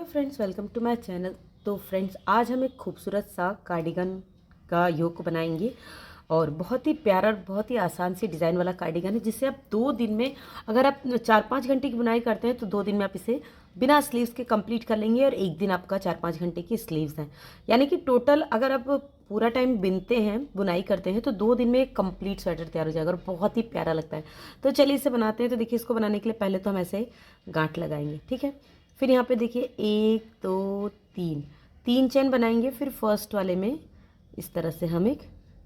Hello friends, welcome to my channel. तो friends, आज हम एक खूबसूरत सा कार्डिगन का योग बनाएंगे और बहुत ही प्यारा और बहुत ही आसान सी डिज़ाइन वाला कार्डिगन है, जिससे आप 2 दिन में, अगर आप 4-5 घंटे की बुनाई करते हैं तो 2 दिन में आप इसे बिना स्लीव्स के कंप्लीट कर लेंगे और एक दिन आपका 4-5 घंटे की स्लीव्स हैं। यानी कि टोटल अगर आप पूरा टाइम बिनते हैं, बुनाई करते हैं, तो 2 दिन में एक कंप्लीट स्वेटर तैयार हो जाएगा और बहुत ही प्यारा लगता है। तो चलिए इसे बनाते हैं। तो देखिए, इसको बनाने के लिए पहले तो हम ऐसे गांठ लगाएंगे, ठीक है। फिर यहाँ पे देखिए 1 2 3 3 चेन बनाएंगे। फिर फर्स्ट वाले में इस तरह से हम एक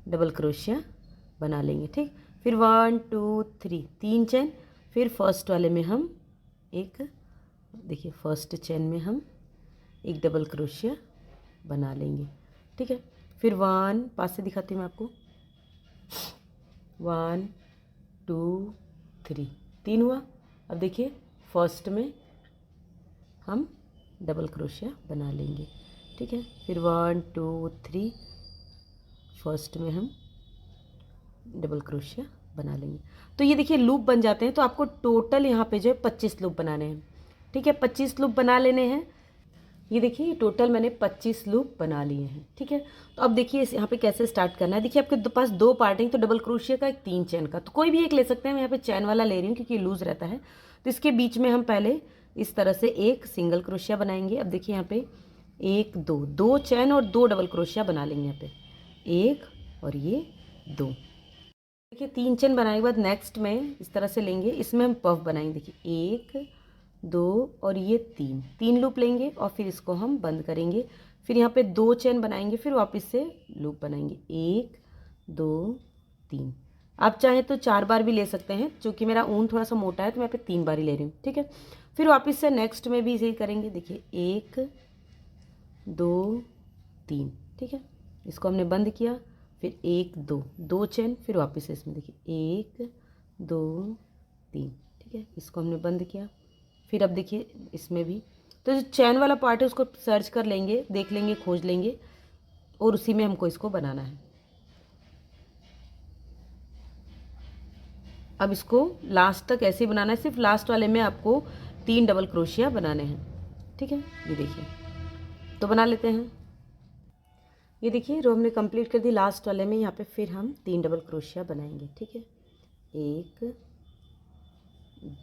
डबल क्रोशिया बना लेंगे, ठीक। फिर 1 2 3 3 चेन। फिर फर्स्ट वाले में हम एक, देखिए फर्स्ट चेन में हम एक डबल क्रोशिया बना लेंगे, ठीक है। फिर 1, पास से दिखाती हूँ मैं आपको, 1 2 3 3 हुआ। अब देखिए फर्स्ट में हम डबल क्रोशिया बना लेंगे, ठीक है। फिर 1 2 3 फर्स्ट में हम डबल क्रोशिया बना लेंगे। तो ये देखिए लूप बन जाते हैं। तो आपको टोटल यहाँ पे जो है 25 लूप बनाने हैं, ठीक है। 25 लूप बना लेने हैं। ये देखिए टोटल मैंने 25 लूप बना लिए हैं, ठीक है। तो अब देखिए इस यहाँ पे कैसे स्टार्ट करना है। देखिए आपके पास 2 पार्ट हैं, तो डबल क्रोशिया का एक 3 चैन का, तो कोई भी एक ले सकते हैं। मैं यहाँ पे चैन वाला ले रही हूँ क्योंकि लूज रहता है। तो इसके बीच में हम पहले इस तरह से एक सिंगल क्रोशिया बनाएंगे। अब देखिए यहाँ पे 1 2 2 चैन और 2 डबल क्रोशिया बना लेंगे। यहाँ पे 1 और ये 2। देखिए 3 चेन बनाने के बाद नेक्स्ट में इस तरह से लेंगे, इसमें हम पफ बनाएंगे। देखिए 1 2 और ये 3 लूप लेंगे और फिर इसको हम बंद करेंगे। फिर यहाँ पे 2 चेन बनाएंगे, फिर वापस से लूप बनाएंगे 1 2 3। आप चाहें तो 4 बार भी ले सकते हैं, क्योंकि मेरा ऊन थोड़ा सा मोटा है तो मैं यहाँ पे 3 बार ही ले रही हूँ, ठीक है। फिर वापस से नेक्स्ट में भी इसे ही करेंगे। देखिए 1 2 3, ठीक है। इसको हमने बंद किया। फिर 1 2 2 चेन, फिर वापस से इसमें देखिए 1 2 3, ठीक है। इसको हमने बंद किया। फिर अब देखिए इसमें भी, तो जो चैन वाला पार्ट है उसको सर्च कर लेंगे, देख लेंगे, खोज लेंगे और उसी में हमको इसको बनाना है। अब इसको लास्ट तक ऐसे ही बनाना है। सिर्फ लास्ट वाले में आपको 3 डबल क्रोशिया बनाने हैं, ठीक है। ये देखिए, तो बना लेते हैं। ये देखिए रो हमने कंप्लीट कर दी। लास्ट वाले में यहाँ पे फिर हम 3 डबल क्रोशिया बनाएंगे, ठीक है। 1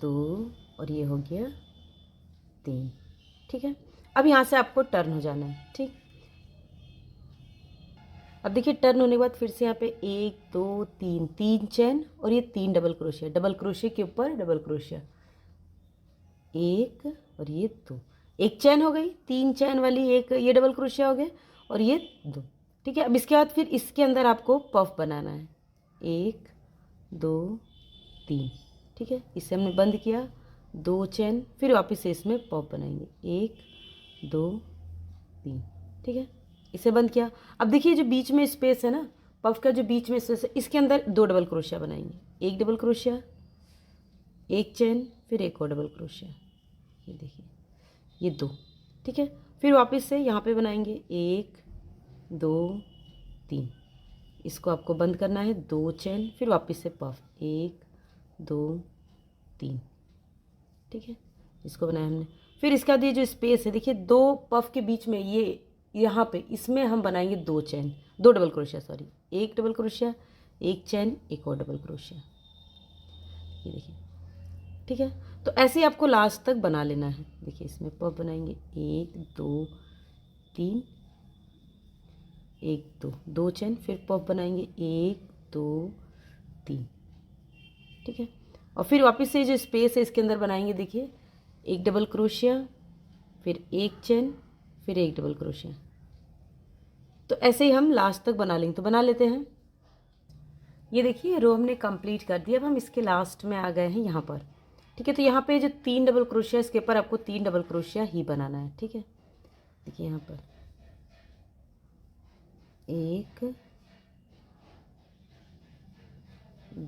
2 और ये हो गया 3, ठीक है। अब यहाँ से आपको टर्न हो जाना है, ठीक। अब देखिए टर्न होने के बाद फिर से यहाँ पे 1 2 3 चैन और ये 3 डबल क्रोशिया के ऊपर डबल क्रोशिया, 1 और ये 2, एक चैन हो गई, 3 चैन वाली एक ये डबल क्रोशिया हो गए और ये 2, ठीक है। अब इसके बाद फिर इसके अंदर आपको पफ बनाना है, 1 2 3, ठीक है। इसे हमने बंद किया, 2 चैन, फिर वापस से इसमें पफ बनाएंगे 1 2 3, ठीक है। इसे बंद किया। अब देखिए जो बीच में स्पेस है ना, पफ का जो बीच में स्पेस है, इसके अंदर 2 डबल क्रोशिया बनाएंगे, एक डबल क्रोशिया, एक चैन, फिर एक और डबल क्रोशिया। ये देखिए ये 2, ठीक है। फिर वापस से यहाँ पे बनाएंगे 1 2 3, इसको आपको बंद करना है, 2 चैन, फिर वापस से पफ 1 2 3, ठीक है। इसको बनाया हमने। फिर इसके बाद ये जो स्पेस है, देखिए 2 पफ के बीच में, ये यहाँ पे इसमें हम बनाएंगे 2 चैन, 2 डबल क्रोशिया, सॉरी, एक डबल क्रोशिया, एक चैन, एक और डबल क्रोशिया। ये देखिए, ठीक है। तो ऐसे ही आपको लास्ट तक बना लेना है। देखिए इसमें पफ बनाएंगे 1 2 3, 1 2 2 चैन, फिर पफ बनाएंगे 1 2 3, ठीक है। और फिर वापस से जो स्पेस है इसके अंदर बनाएंगे, देखिए एक डबल क्रोशिया, फिर एक चैन, फिर एक डबल क्रोशिया। तो ऐसे ही हम लास्ट तक बना लेंगे। तो बना लेते हैं। ये देखिए रो हमने कंप्लीट कर दिया। अब हम इसके लास्ट में आ गए हैं यहाँ पर, ठीक है। तो यहाँ पे जो 3 डबल क्रोशिया, इसके ऊपर आपको 3 डबल क्रोशिया ही बनाना है, ठीक है। देखिए यहाँ पर 1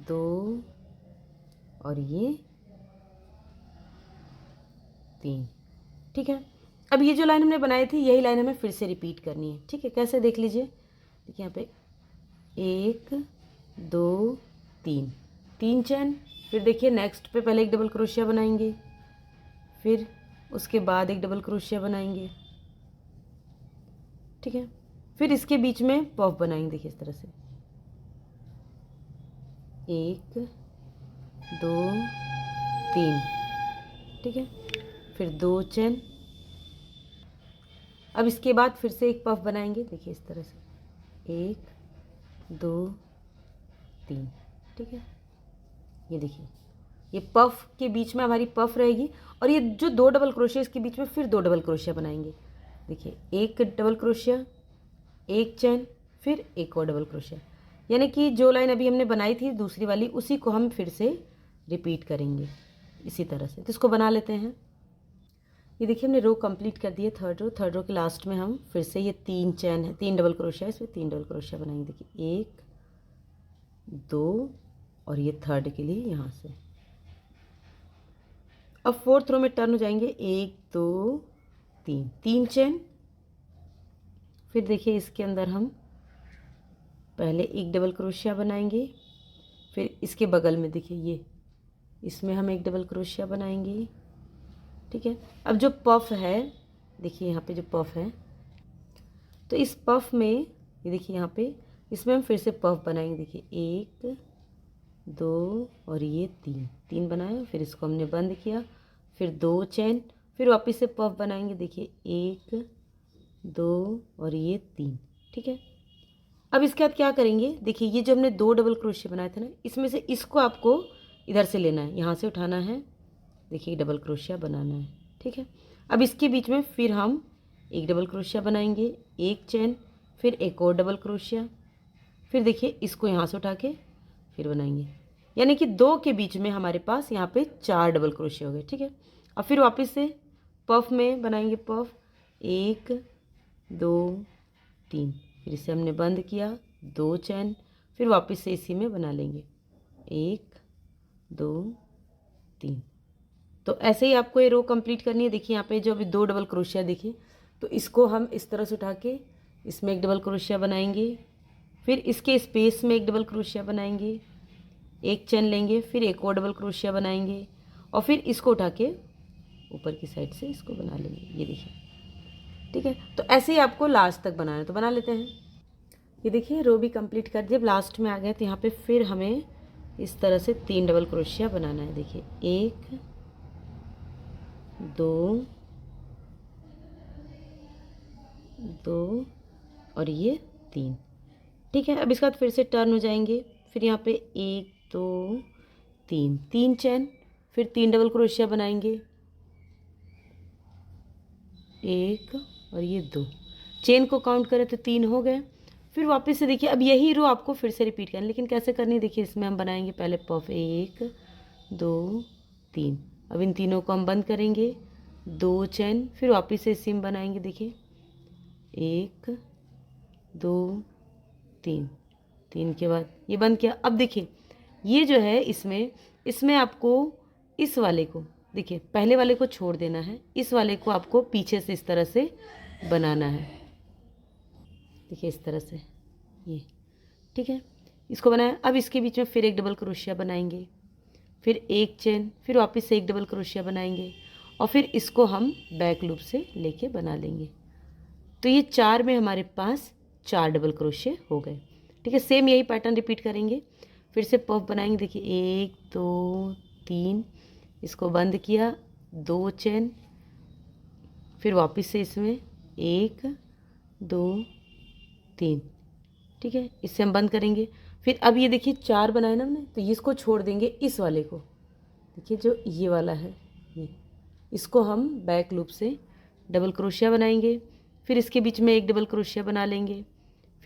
2 और ये 3, ठीक है। अब ये जो लाइन हमने बनाई थी, यही लाइन हमें फिर से रिपीट करनी है, ठीक है। कैसे, देख लीजिए। देखिए यहाँ पे 1 2 3 चैन, फिर देखिए नेक्स्ट पे पहले एक डबल क्रोशिया बनाएंगे, फिर उसके बाद एक डबल क्रोशिया बनाएंगे, ठीक है। फिर इसके बीच में पफ बनाएंगे, देखिए इस तरह से, 1 2 3, ठीक है। फिर 2 चेन। अब इसके बाद फिर से एक पफ बनाएंगे, देखिए इस तरह से, 1 2 3, ठीक है। ये देखिए, ये पफ के बीच में हमारी पफ रहेगी, और ये जो 2 डबल क्रोशिया इसके बीच में फिर 2 डबल क्रोशिया बनाएंगे, देखिए, एक डबल क्रोशिया, एक चेन, फिर एक और डबल क्रोशिया। यानी कि जो लाइन अभी हमने बनाई थी दूसरी वाली, उसी को हम फिर से रिपीट करेंगे इसी तरह से। तो इसको बना लेते हैं। ये देखिए हमने रो कंप्लीट कर दी है, थर्ड रो के लास्ट में हम फिर से ये 3 चेन है, 3 डबल क्रोशिया, इसमें 3 डबल क्रोशिया बनाएंगे, देखिए 1 2, और ये थर्ड के लिए यहाँ से। अब फोर्थ रो में टर्न हो जाएंगे, 1 2 3, 3 चेन। फिर देखिए इसके अंदर हम पहले एक डबल क्रोशिया बनाएंगे, फिर इसके बगल में देखिए ये, इसमें हम एक डबल क्रोशिया बनाएंगे, ठीक है। अब जो पफ है, देखिए यहाँ पे जो पफ है, तो इस पफ में ये देखिए यहाँ पे, इसमें हम फिर से पफ बनाएंगे, देखिए 1 2 और ये 3 बनाए, फिर इसको हमने बंद किया, फिर 2 चेन, फिर वापस से पफ बनाएंगे, देखिए 1 2 और ये 3, ठीक है। अब इसके बाद क्या करेंगे, देखिए ये जो हमने 2 डबल क्रोशिया बनाए थे ना, इसमें से इसको आपको इधर से लेना है, यहाँ से उठाना है, देखिए डबल क्रोशिया बनाना है, ठीक है। अब इसके बीच में फिर हम एक डबल क्रोशिया बनाएंगे, एक चेन, फिर एक और डबल क्रोशिया, फिर देखिए इसको यहाँ से उठा के फिर बनाएंगे, यानी कि 2 के बीच में हमारे पास यहाँ पे 4 डबल क्रोशिया हो गए, ठीक है। अब फिर वापस से पफ में बनाएंगे, पफ 1 2 3, फिर इसे हमने बंद किया, 2 चैन, फिर वापस से इसी में बना लेंगे, 1 2 3। तो ऐसे ही आपको ये रो कंप्लीट करनी है। देखिए यहाँ पे जो अभी 2 डबल क्रोशिया देखिए, तो इसको हम इस तरह से उठा के इसमें एक डबल क्रोशिया बनाएंगे, फिर इसके स्पेस में एक डबल क्रोशिया बनाएंगे, एक चैन लेंगे, फिर एक और डबल क्रोशिया बनाएंगे, और फिर इसको उठा के ऊपर की साइड से इसको बना लेंगे, ये देखिए, ठीक है। तो ऐसे ही आपको लास्ट तक बनाना है, तो बना लेते हैं। ये देखिए रो भी कंप्लीट कर दिए, लास्ट में आ गए, तो यहाँ पे फिर हमें इस तरह से 3 डबल क्रोशिया बनाना है, देखिए 1 2 2 और ये 3, ठीक है। अब इसके बाद फिर से टर्न हो जाएंगे, फिर यहाँ पे 1 2 3, 3 चैन, फिर 3 डबल क्रोशिया बनाएंगे, 1 और ये 2, चेन को काउंट करें तो 3 हो गए। फिर वापस से देखिए अब यही रो आपको फिर से रिपीट करनी, लेकिन कैसे करनी है, देखिए इसमें हम बनाएंगे पहले पफ 1 2 3, अब इन तीनों को हम बंद करेंगे, 2 चैन, फिर वापस से इसी में बनाएंगे, देखिए 1 2 3, 3 के बाद ये बंद किया। अब देखिए ये जो है इसमें आपको इस वाले को, देखिए पहले वाले को छोड़ देना है, इस वाले को आपको पीछे से इस तरह से बनाना है, देखिए इस तरह से ये, ठीक है। इसको बनाया, अब इसके बीच में फिर एक डबल क्रोशिया बनाएंगे, फिर एक चेन, फिर वापस से एक डबल क्रोशिया बनाएंगे, और फिर इसको हम बैक लूप से लेके बना लेंगे। तो ये 4 में हमारे पास 4 डबल क्रोशिया हो गए, ठीक है। सेम यही पैटर्न रिपीट करेंगे, फिर से पफ बनाएंगे, देखिए 1 2 3, इसको बंद किया, 2 चेन, फिर वापस से इसमें 1 2 3, ठीक है। इससे हम बंद करेंगे। फिर अब ये देखिए 4 बनाए ना हमने, तो इसको छोड़ देंगे, इस वाले को, देखिए जो ये वाला है ये, इसको हम बैक लूप से डबल क्रोशिया बनाएंगे, फिर इसके बीच में एक डबल क्रोशिया बना लेंगे,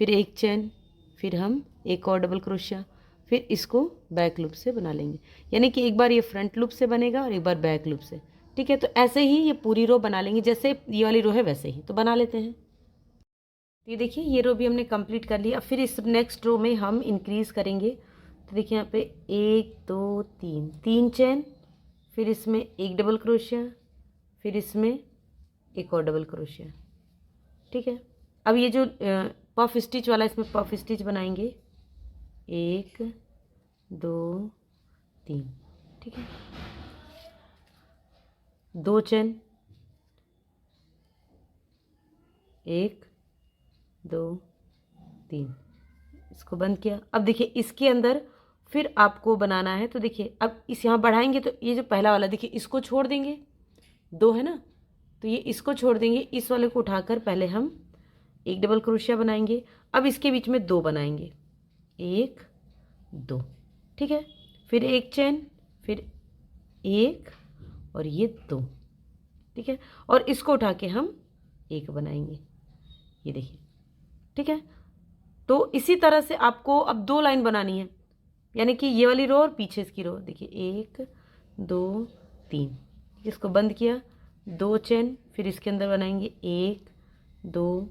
फिर एक चैन, फिर हम एक और डबल क्रोशिया, फिर इसको बैक लूप से बना लेंगे, यानी कि एक बार ये फ्रंट लूप से बनेगा और एक बार बैक लूप से, ठीक है। तो ऐसे ही ये पूरी रो बना लेंगे, जैसे ये वाली रो है वैसे ही, तो बना लेते हैं। ये देखिए ये रो भी हमने कंप्लीट कर लिया। अब फिर इस नेक्स्ट रो में हम इंक्रीज़ करेंगे, तो देखिए यहाँ पे 1 2 3, 3 चैन, फिर इसमें एक डबल क्रोशिया, फिर इसमें एक और डबल क्रोशिया, ठीक है। अब ये जो पफ स्टिच वाला, इसमें पफ स्टिच बनाएंगे, 1 2 3, ठीक है, 2 चैन, 1 2 3, इसको बंद किया। अब देखिए इसके अंदर फिर आपको बनाना है, तो देखिए अब इस यहाँ बढ़ाएंगे तो ये जो पहला वाला देखिए इसको छोड़ देंगे, 2 है ना, तो ये इसको छोड़ देंगे, इस वाले को उठाकर पहले हम एक डबल क्रोशिया बनाएंगे। अब इसके बीच में 2 बनाएंगे, 1 2, ठीक है। फिर एक चेन, फिर 1 और ये 2, ठीक है। और इसको उठा के हम 1 बनाएंगे, ये देखिए, ठीक है। तो इसी तरह से आपको अब 2 लाइन बनानी है, यानी कि ये वाली रो और पीछे इसकी रो। देखिए 1 2 3, इसको बंद किया, 2 चेन, फिर इसके अंदर बनाएंगे 1 2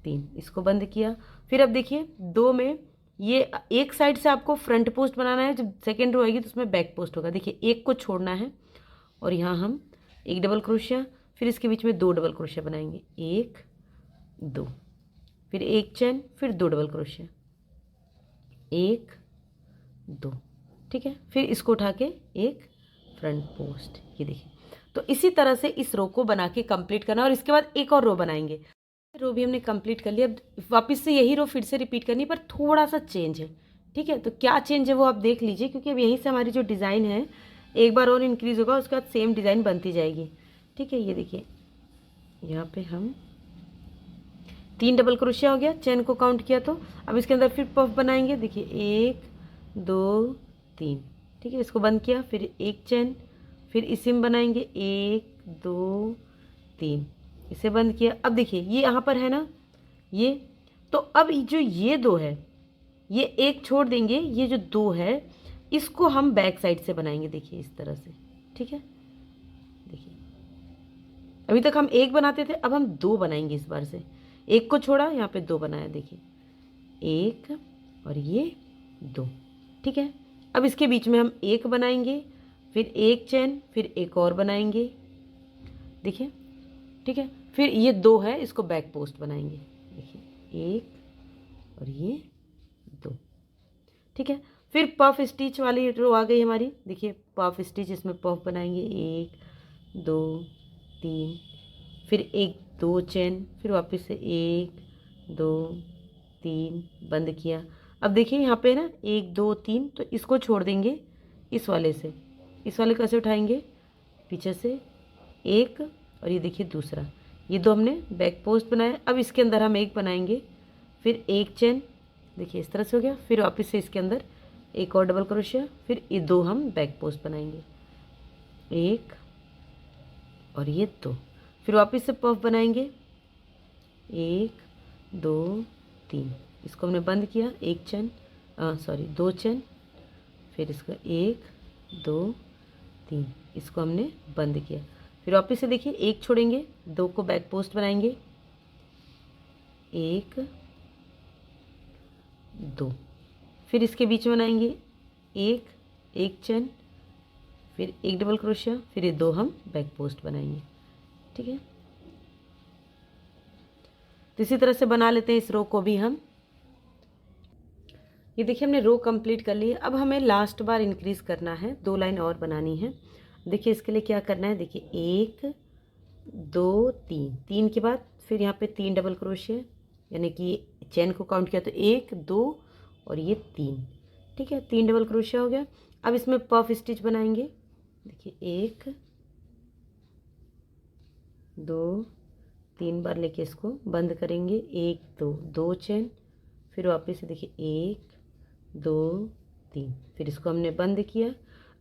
3, इसको बंद किया। फिर अब देखिए 2 में ये एक साइड से आपको फ्रंट पोस्ट बनाना है, जब सेकेंड रो आएगी तो उसमें बैक पोस्ट होगा। देखिए 1 को छोड़ना है और यहाँ हम एक डबल क्रोशिया, फिर इसके बीच में 2 डबल क्रोशिया बनाएंगे, 1 2, फिर एक चेन, फिर 2 डबल क्रोशिया, 1 2, ठीक है। फिर इसको उठा के एक फ्रंट पोस्ट, ये देखिए। तो इसी तरह से इस रो को बना के कंप्लीट करना, और इसके बाद एक और रो बनाएंगे। रो भी हमने कंप्लीट कर लिया। अब वापस से यही रो फिर से रिपीट करनी, पर थोड़ा सा चेंज है, ठीक है। तो क्या चेंज है वो आप देख लीजिए, क्योंकि अब यहीं से हमारी जो डिज़ाइन है एक बार और इंक्रीज़ होगा, उसके बाद सेम डिज़ाइन बनती जाएगी, ठीक है। ये देखिए यहाँ पे हम 3 डबल क्रोशिया हो गया, चेन को काउंट किया तो। अब इसके अंदर फिर पफ बनाएंगे, देखिए 1 2 3, ठीक है। इसको बंद किया, फिर एक चेन, फिर इसी में बनाएंगे 1 2 3, इसे बंद किया। अब देखिए ये यहाँ पर है ना ये, तो अब जो ये 2 है, ये एक छोड़ देंगे, ये जो 2 है इसको हम बैक साइड से बनाएंगे, देखिए इस तरह से, ठीक है। देखिए अभी तक हम 1 बनाते थे, अब हम 2 बनाएंगे इस बार से। 1 को छोड़ा, यहाँ पे 2 बनाया, देखिए 1 और ये 2, ठीक है। अब इसके बीच में हम 1 बनाएंगे, फिर एक चेन, फिर एक और बनाएंगे, देखिए, ठीक है। फिर ये 2 है, इसको बैक पोस्ट बनाएंगे, देखिए 1 और ये 2, ठीक है। फिर पफ स्टिच वाली रो आ गई हमारी, देखिए पफ स्टिच, इसमें पफ बनाएंगे 1 2 3, फिर 1 2 चेन, फिर वापस से 1 2 3, बंद किया। अब देखिए यहाँ पे ना 1 2 3, तो इसको छोड़ देंगे इस वाले से। इस वाले कैसे उठाएंगे, पीछे से 1 और ये देखिए दूसरा, ये 2 हमने बैक पोस्ट बनाया। अब इसके अंदर हम 1 बनाएंगे, फिर एक चेन, देखिए इस तरह से हो गया। फिर वापस से इसके अंदर एक और डबल क्रोशिया, फिर ये 2 हम बैक पोस्ट बनाएंगे, 1 और ये 2, फिर वापस से पफ बनाएंगे 1 2 3, इसको हमने बंद किया, एक चेन, सॉरी 2 चेन, फिर इसका 1 2 3, इसको हमने बंद किया। फिर वापस से देखिए 1 छोड़ेंगे, 2 को बैक पोस्ट बनाएंगे, 1 2, फिर इसके बीच में बनाएंगे 1 एक चेन, फिर एक डबल क्रोशिया, फिर ये 2 हम बैक पोस्ट बनाएंगे, ठीक है। तो इसी तरह से बना लेते हैं इस रो को भी हम। ये देखिए हमने रो कंप्लीट कर ली है। अब हमें लास्ट बार इंक्रीज़ करना है, 2 लाइन और बनानी है। देखिए इसके लिए क्या करना है, देखिए 1 2 3, 3 के बाद फिर यहाँ पे 3 डबल क्रोशिया, यानी कि चेन को काउंट किया तो 1 2 और ये 3, ठीक है। 3 डबल क्रोशिया हो गया। अब इसमें पफ स्टिच बनाएंगे, देखिए 1 2 3 बार लेके इसको बंद करेंगे, 1 2 2 चेन, फिर वापस से देखिए 1 2 3, फिर इसको हमने बंद किया।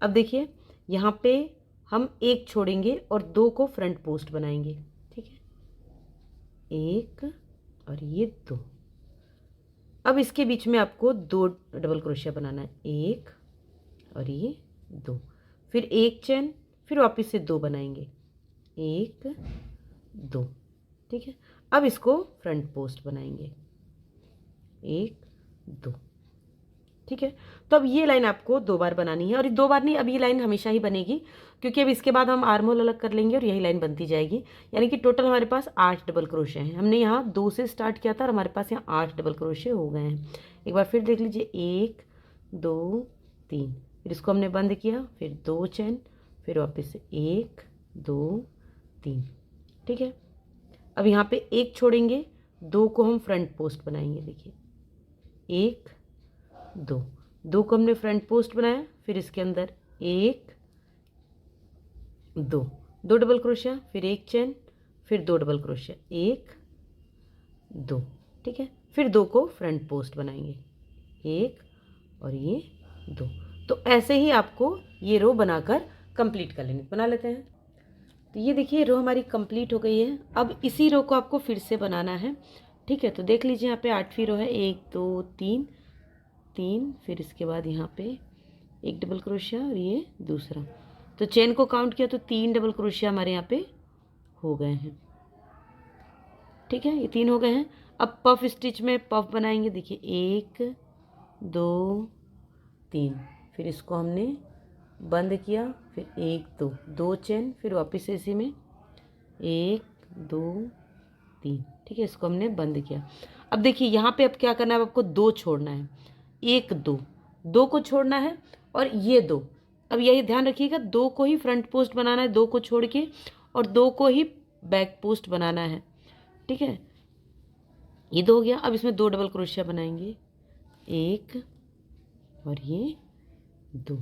अब देखिए यहाँ पे हम 1 छोड़ेंगे और 2 को फ्रंट पोस्ट बनाएंगे, ठीक है, 1 और ये 2। अब इसके बीच में आपको 2 डबल क्रोशिया बनाना है, 1 और ये 2, फिर एक चेन, फिर वापस से 2 बनाएंगे, 1 2, ठीक है। अब इसको फ्रंट पोस्ट बनाएंगे, 1 2, ठीक है। तो अब ये लाइन आपको 2 बार बनानी है, और 2 बार नहीं, अब ये लाइन हमेशा ही बनेगी, क्योंकि अब इसके बाद हम आर्म होल अलग कर लेंगे और यही लाइन बनती जाएगी। यानी कि टोटल हमारे पास 8 डबल क्रोशिया हैं। हमने यहाँ 2 से स्टार्ट किया था और हमारे पास यहाँ 8 डबल क्रोशिया हो गए हैं। एक बार फिर देख लीजिए, 1 2 3, फिर इसको हमने बंद किया, फिर 2 चेन, फिर वापस से 1 2 3, ठीक है। अब यहाँ पे एक छोड़ेंगे, 2 को हम फ्रंट पोस्ट बनाएंगे। देखिए 1 2, 2 को हमने फ्रंट पोस्ट बनाया, फिर इसके अंदर 1 2, 2 डबल क्रोशिया, फिर एक चेन, फिर 2 डबल क्रोशिया, 1 2, ठीक है। फिर 2 को फ्रंट पोस्ट बनाएंगे, 1 और ये 2। तो ऐसे ही आपको ये रो बनाकर कंप्लीट कर लेनी। बना लेते हैं। तो ये देखिए रो हमारी कंप्लीट हो गई है। अब इसी रो को आपको फिर से बनाना है, ठीक है। तो देख लीजिए यहाँ पे 8वीं रो है, 1 2 3 3, फिर इसके बाद यहाँ पे एक डबल क्रोशिया और ये दूसरा। तो चेन को काउंट किया तो 3 डबल क्रोशिया हमारे यहाँ पे हो गए हैं, ठीक है। ये 3 हो गए हैं। अब पफ स्टिच में पफ बनाएंगे। देखिए 1 2 3, फिर इसको हमने बंद किया, फिर 1 2, 2 चेन, फिर वापस से इसी में 1 2 3, ठीक है। इसको हमने बंद किया। अब देखिए यहाँ पे अब क्या करना है, अब आपको 2 छोड़ना है, 1 2, 2 को छोड़ना है और ये 2। अब यही ध्यान रखिएगा, 2 को ही फ्रंट पोस्ट बनाना है, 2 को छोड़ के, और 2 को ही बैक पोस्ट बनाना है, ठीक है। ये 2 हो गया। अब इसमें 2 डबल क्रोशिया बनाएंगे, 1 और ये 2,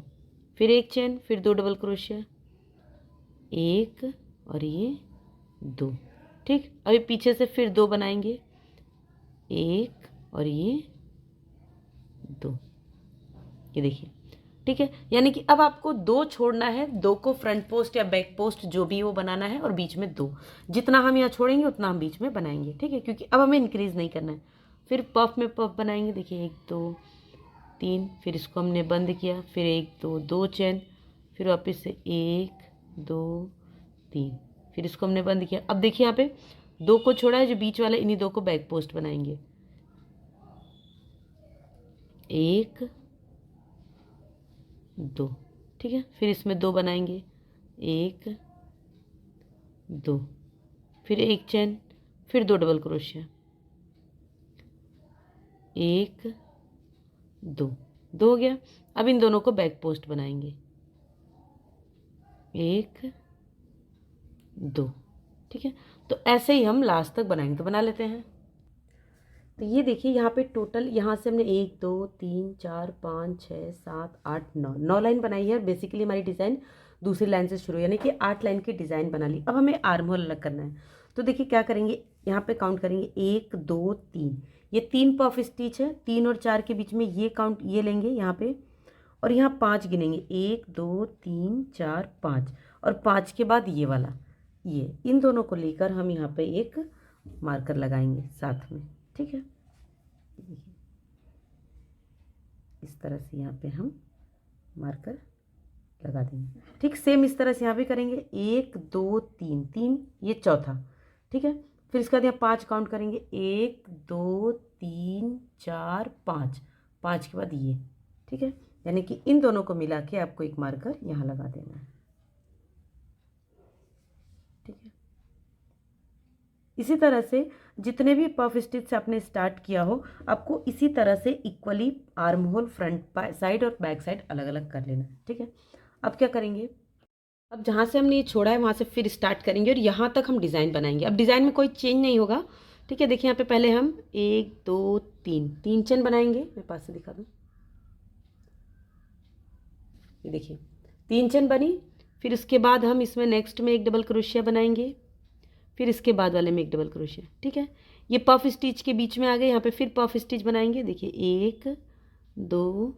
फिर एक चेन, फिर 2 डबल क्रोशिया, 1 और ये 2, ठीक। अभी पीछे से फिर 2 बनाएंगे, 1 और ये 2, ये देखिए, ठीक है। यानी कि अब आपको 2 छोड़ना है, 2 को फ्रंट पोस्ट या बैक पोस्ट जो भी वो बनाना है, और बीच में 2, जितना हम यहाँ छोड़ेंगे उतना हम बीच में बनाएंगे, ठीक है, क्योंकि अब हमें इंक्रीज नहीं करना है। फिर पफ में पफ बनाएंगे। देखिए 1 2 3, फिर इसको हमने बंद किया, फिर 1 2, 2 चेन, फिर वापस से 1 2 3, फिर इसको हमने बंद किया। अब देखिए यहाँ पे 2 को छोड़ा है, जो बीच वाला, इन्हीं 2 को बैक पोस्ट बनाएंगे, 1 2, ठीक है। फिर इसमें 2 बनाएंगे, 1 2, फिर एक चेन, फिर 2 डबल क्रोशिया, 1 2, 2 हो गया। अब इन दोनों को बैक पोस्ट बनाएंगे, 1 2, ठीक है। तो ऐसे ही हम लास्ट तक बनाएंगे। तो बना लेते हैं। तो ये देखिए यहाँ पे टोटल, यहाँ से हमने 1 2 3 4 5 6 7 8 9 लाइन बनाई है। बेसिकली हमारी डिज़ाइन दूसरी लाइन से शुरू, यानी कि 8 लाइन की डिज़ाइन बना ली। अब हमें आर्म होल अलग करना है। तो देखिए क्या करेंगे, यहाँ पे काउंट करेंगे 1 2 3, ये 3 पफ स्टिच है, 3 और 4 के बीच में ये काउंट, ये लेंगे यहाँ पे, और यहाँ 5 गिनेंगे, 1 2 3 4 5, और 5 के बाद ये वाला, ये इन दोनों को लेकर हम यहाँ पे एक मार्कर लगाएंगे साथ में, ठीक है। इस तरह से यहाँ पे हम मार्कर लगा देंगे, ठीक। सेम इस तरह से यहाँ पे करेंगे, 1 2 3 3, ये चौथा, ठीक है। फिर इसके बाद यहाँ 5 काउंट करेंगे, 1 2 3 4 5, 5 के बाद ये, ठीक है। यानी कि इन दोनों को मिला के आपको एक मार्कर यहाँ लगा देना है, ठीक है। इसी तरह से जितने भी पफ स्टिच से आपने स्टार्ट किया हो, आपको इसी तरह से equally arm hole front side और बैक साइड अलग अलग कर लेना है, ठीक है। अब क्या करेंगे, अब जहाँ से हमने ये छोड़ा है वहाँ से फिर स्टार्ट करेंगे और यहाँ तक हम डिज़ाइन बनाएंगे। अब डिज़ाइन में कोई चेंज नहीं होगा, ठीक है। देखिए यहाँ पे पहले हम 1 2 3 3 चेन बनाएंगे। मैं पास से दिखा दूँ, ये देखिए 3 चेन बनी। फिर उसके बाद हम इसमें नेक्स्ट में एक डबल क्रोशिया बनाएंगे, फिर इसके बाद वाले में एक डबल क्रोशिया, ठीक है। ये पफ स्टिच के बीच में आ गए, यहाँ पे फिर पफ स्टिच बनाएंगे। देखिए 1 2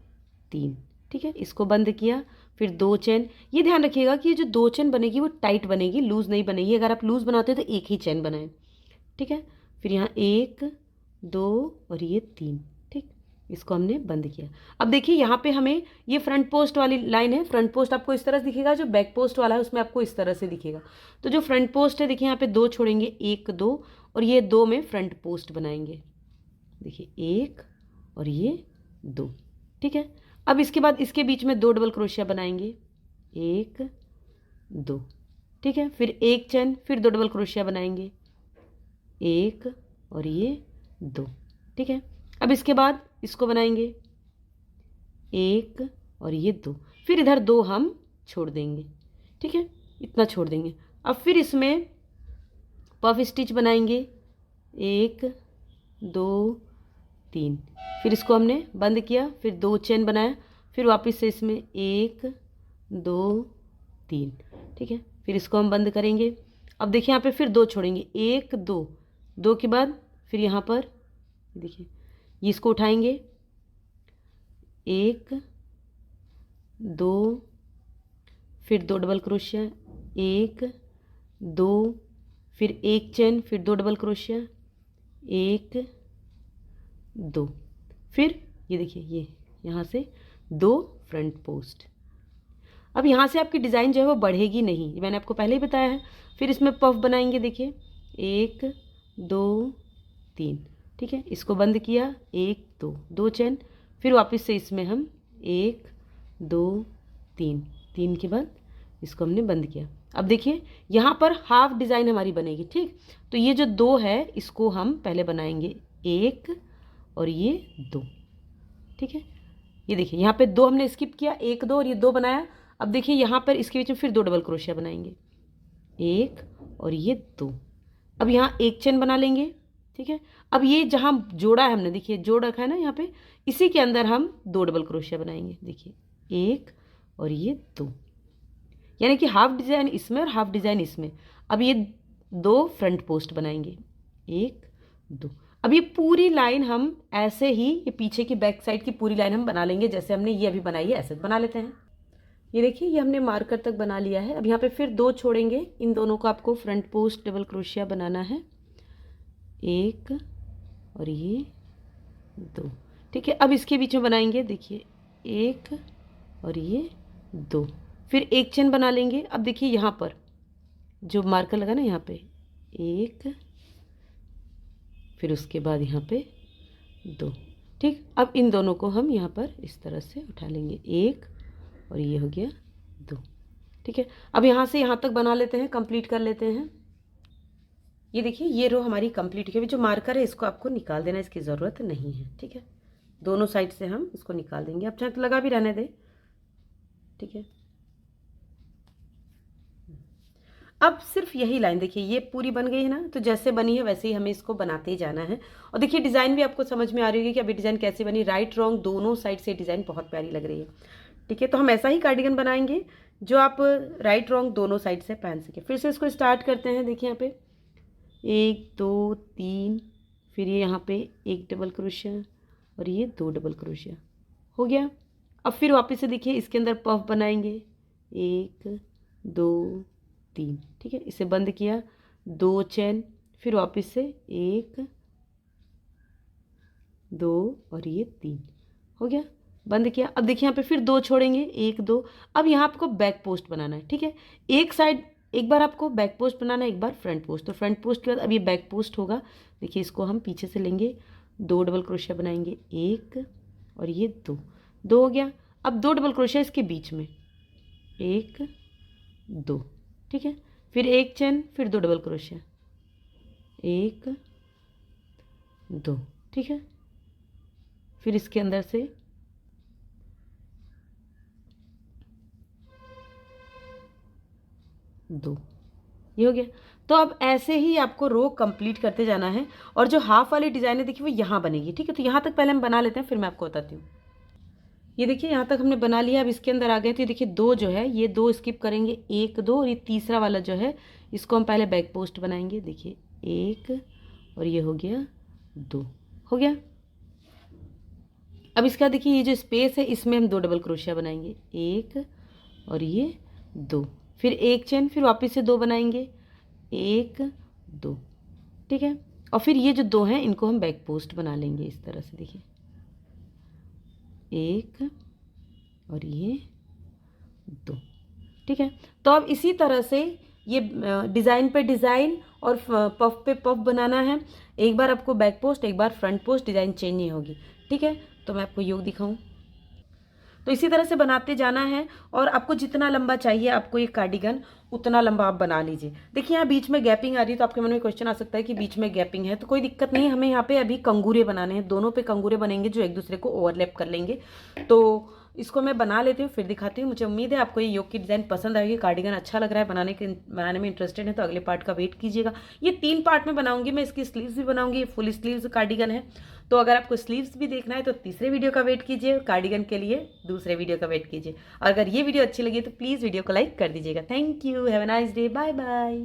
3, ठीक है। इसको बंद किया, फिर 2 चेन। ये ध्यान रखिएगा कि ये जो 2 चेन बनेगी वो टाइट बनेगी, लूज़ नहीं बनेगी। अगर आप लूज़ बनाते हो तो एक ही चेन बनाएं, ठीक है। फिर यहाँ 1 2 और ये 3, ठीक। इसको हमने बंद किया। अब देखिए यहाँ पे हमें ये फ्रंट पोस्ट वाली लाइन है। फ्रंट पोस्ट आपको इस तरह से दिखेगा, जो बैक पोस्ट वाला है उसमें आपको इस तरह से दिखेगा। तो जो फ्रंट पोस्ट है, देखिए यहाँ पे 2 छोड़ेंगे, 1 2, और ये 2 में फ्रंट पोस्ट बनाएंगे। देखिए 1 और ये 2, ठीक है। अब इसके बाद इसके बीच में 2 डबल क्रोशिया बनाएंगे, 1 2, ठीक है। फिर एक चेन, फिर 2 डबल क्रोशिया बनाएंगे, 1 और ये 2, ठीक है। अब इसके बाद इसको बनाएंगे 1 और ये 2, फिर इधर 2 हम छोड़ देंगे, ठीक है। इतना छोड़ देंगे। अब फिर इसमें पफ स्टिच बनाएंगे 1 2 3, फिर इसको हमने बंद किया, फिर 2 चेन बनाया, फिर वापस से इसमें 1 2 3, ठीक है। फिर इसको हम बंद करेंगे। अब देखिए यहाँ पे फिर 2 छोड़ेंगे, 1 2, 2 के बाद फिर यहाँ पर देखिए इसको उठाएंगे 1 2, फिर 2 डबल क्रोशिया 1 2, फिर 1 चेन, फिर 2 डबल क्रोशिया 1 2, फिर ये देखिए ये यहाँ से 2 फ्रंट पोस्ट। अब यहाँ से आपकी डिज़ाइन जो है वो बढ़ेगी नहीं, मैंने आपको पहले ही बताया है। फिर इसमें पफ बनाएंगे, देखिए 1 2 3, ठीक है। इसको बंद किया 1 2, 2 चेन, फिर वापस से इसमें हम 1 2 3, 3 के बाद इसको हमने बंद किया। अब देखिए यहाँ पर हाफ डिज़ाइन हमारी बनेगी, ठीक। तो ये जो 2 है इसको हम पहले बनाएंगे 1 और ये 2, ठीक है। ये देखिए यहाँ पे 2 हमने स्किप किया, 1 2 और ये 2 बनाया। अब देखिए यहाँ पर इसके बीच में फिर 2 डबल क्रोशिया बनाएंगे 1 और ये 2। अब यहाँ 1 चेन बना लेंगे, ठीक है। अब ये जहाँ जोड़ा है हमने, देखिए जोड़ रखा है ना यहाँ पे, इसी के अंदर हम 2 डबल क्रोशिया बनाएंगे, देखिए 1 और ये 2, यानी कि हाफ डिज़ाइन इसमें और हाफ डिज़ाइन इसमें। अब ये 2 फ्रंट पोस्ट बनाएंगे 1 2। अब ये पूरी लाइन हम ऐसे ही, ये पीछे की बैक साइड की पूरी लाइन हम बना लेंगे, जैसे हमने ये अभी बनाई है ऐसे बना लेते हैं। ये देखिए ये हमने मार्कर तक बना लिया है। अब यहाँ पे फिर 2 छोड़ेंगे, इन दोनों को आपको फ्रंट पोस्ट डबल क्रोशिया बनाना है 1 और ये 2, ठीक है। अब इसके बीच में बनाएंगे, देखिए 1 और ये 2, फिर 1 चेन बना लेंगे। अब देखिए यहाँ पर जो मार्कर लगा ना यहाँ पे 1, फिर उसके बाद यहाँ पे 2, ठीक। अब इन दोनों को हम यहाँ पर इस तरह से उठा लेंगे 1 और ये हो गया 2, ठीक है। अब यहाँ से यहाँ तक बना लेते हैं, कंप्लीट कर लेते हैं। ये देखिए ये रो हमारी कंप्लीट हुई। जो मार्कर है इसको आपको निकाल देना, इसकी ज़रूरत नहीं है, ठीक है। दोनों साइड से हम इसको निकाल देंगे, अब चाहे तो लगा भी रहने दें, ठीक है। अब सिर्फ यही लाइन देखिए ये पूरी बन गई है ना, तो जैसे बनी है वैसे ही हमें इसको बनाते ही जाना है। और देखिए डिज़ाइन भी आपको समझ में आ रही होगी कि अभी डिज़ाइन कैसे बनी, राइट रॉन्ग दोनों साइड से डिज़ाइन बहुत प्यारी लग रही है, ठीक है। तो हम ऐसा ही कार्डिगन बनाएंगे जो आप राइट रॉन्ग दोनों साइड से पहन सके। फिर से इसको स्टार्ट करते हैं, देखिए यहाँ पे 1 2 3, फिर ये यहाँ पे 1 डबल क्रोशिया और ये 2 डबल क्रोशिया हो गया। अब फिर वापस से देखिए इसके अंदर पफ बनाएंगे 1 2 3, ठीक है। इसे बंद किया 2 चेन, फिर वापस से 1 2 और ये 3 हो गया, बंद किया। अब देखिए यहाँ पे फिर 2 छोड़ेंगे 1 2। अब यहाँ आपको बैक पोस्ट बनाना है, ठीक है। एक साइड एक बार आपको बैक पोस्ट बनाना है, एक बार फ्रंट पोस्ट। तो फ्रंट पोस्ट के बाद अब ये बैक पोस्ट होगा, देखिए इसको हम पीछे से लेंगे, 2 डबल क्रोशिया बनाएंगे 1 और ये 2 हो गया। अब 2 डबल क्रोशिया इसके बीच में 1 2, ठीक है। फिर 1 चेन, फिर 2 डबल क्रोशिया 1 2, ठीक है। फिर इसके अंदर से 2, ये हो गया। तो अब ऐसे ही आपको रो कंप्लीट करते जाना है। और जो हाफ वाली डिज़ाइन है देखिए वो यहाँ बनेगी, ठीक है। तो यहाँ तक पहले हम बना लेते हैं, फिर मैं आपको बताती हूँ। ये देखिए यहाँ तक हमने बना लिया। अब इसके अंदर आ गए, तो ये देखिए 2 जो है ये 2 स्किप करेंगे 1 2, और ये तीसरा वाला जो है इसको हम पहले बैक पोस्ट बनाएंगे, देखिए 1 और ये हो गया 2 हो गया। अब इसका देखिए ये जो स्पेस है इसमें हम 2 डबल क्रोशिया बनाएंगे 1 और ये 2, फिर 1 चेन, फिर वापस से 2 बनाएंगे 1 2, ठीक है। और फिर ये जो 2 हैं इनको हम बैक पोस्ट बना लेंगे इस तरह से, देखिए 1 और ये 2, ठीक है। तो अब इसी तरह से ये डिज़ाइन पे डिज़ाइन और पफ पे पफ बनाना है। एक बार आपको बैक पोस्ट, एक बार फ्रंट पोस्ट, डिज़ाइन चेंज नहीं होगी, ठीक है। तो मैं आपको योग दिखाऊं, तो इसी तरह से बनाते जाना है। और आपको जितना लंबा चाहिए आपको ये कार्डिगन उतना लंबा आप बना लीजिए। देखिए यहाँ बीच में गैपिंग आ रही है, तो आपके मन में क्वेश्चन आ सकता है कि बीच में गैपिंग है, तो कोई दिक्कत नहीं। हमें यहाँ पे अभी कंगूरे बनाने हैं, दोनों पे कंगूरे बनेंगे जो एक दूसरे को ओवरलैप कर लेंगे। तो इसको मैं बना लेती हूँ, फिर दिखाती हूँ। मुझे उम्मीद है आपको ये योग की डिज़ाइन पसंद आएगी। कार्डिगन अच्छा लग रहा है, बनाने में इंटरेस्टेड है तो अगले पार्ट का वेट कीजिएगा। ये 3 पार्ट में बनाऊंगी मैं, इसकी स्लीव्स भी बनाऊंगी। ये फुल स्लीव्स कार्डिगन है, तो अगर आपको स्लीव्स भी देखना है तो तीसरे वीडियो का वेट कीजिए, कार्डिगन के लिए दूसरे वीडियो का वेट कीजिए। अगर ये वीडियो अच्छी लगी तो प्लीज़ वीडियो को लाइक कर दीजिएगा। Thank you, have a nice day, bye bye.